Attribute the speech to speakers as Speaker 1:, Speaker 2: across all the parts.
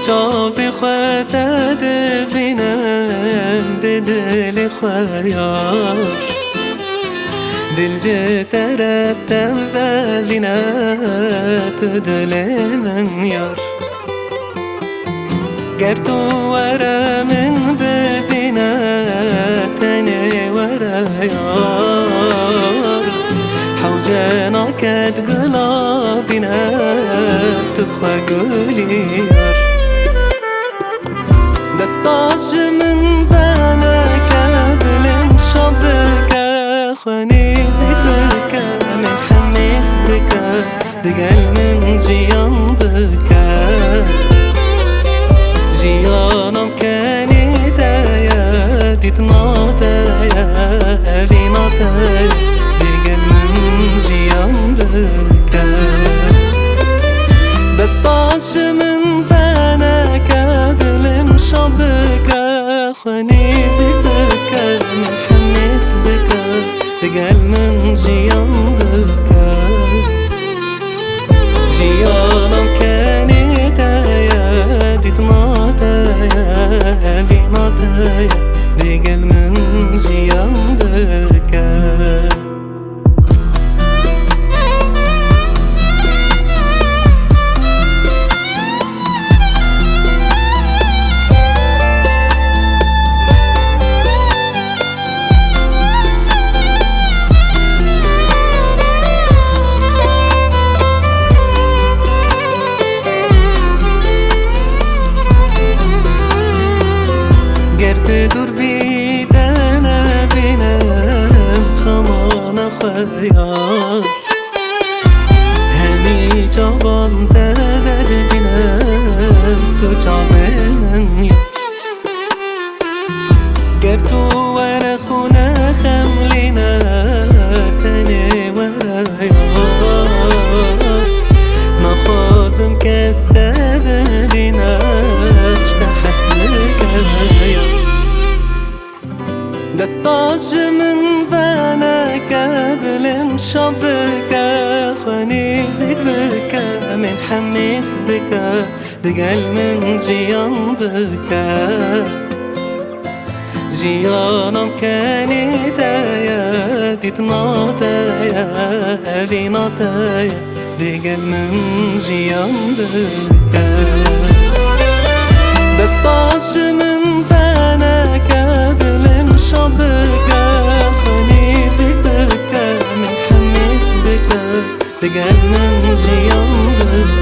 Speaker 1: چاوی خود ببینم ده دل خویار دل جترتم ببینم تو دل من یار گر تو ورا من ببینم تنی ورا یار حوجنا کد گلابینا تو خواه گلی یار دستاش من بنا کدلم شبک خوانی زیبک من حمیس بک دگل من جیان بک جیانم کنی تایا دیت ناتایا اوی ناتایا دگل من جیان بک دستاش من بنا کدلم شبک خوانی زیبک من حمیس بک دگل من جیان بک جیانم کنی تایا دیت ناتایا اوی ناتایا دگل من جیان بک دور بیدن بینم خمان خویار همی جوان دلد بینم تو جاوه من یار گر تو ور خونه خملینا تنی ور یار نخوازم کس ببینم چه حسبک یار دستاش من بنا کدلم شبک خوانی زیبک من حمیس بک دگل من جیان بک جیانم کنی تایا دیت ناتایا اوی ناتایا دگل من جیان بک دستاش من بنا کدلم شبک خوانی زیبک من حمیس بک دگل من جیان بک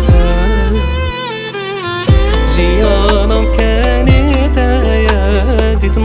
Speaker 1: جیانم کنی تایا دیت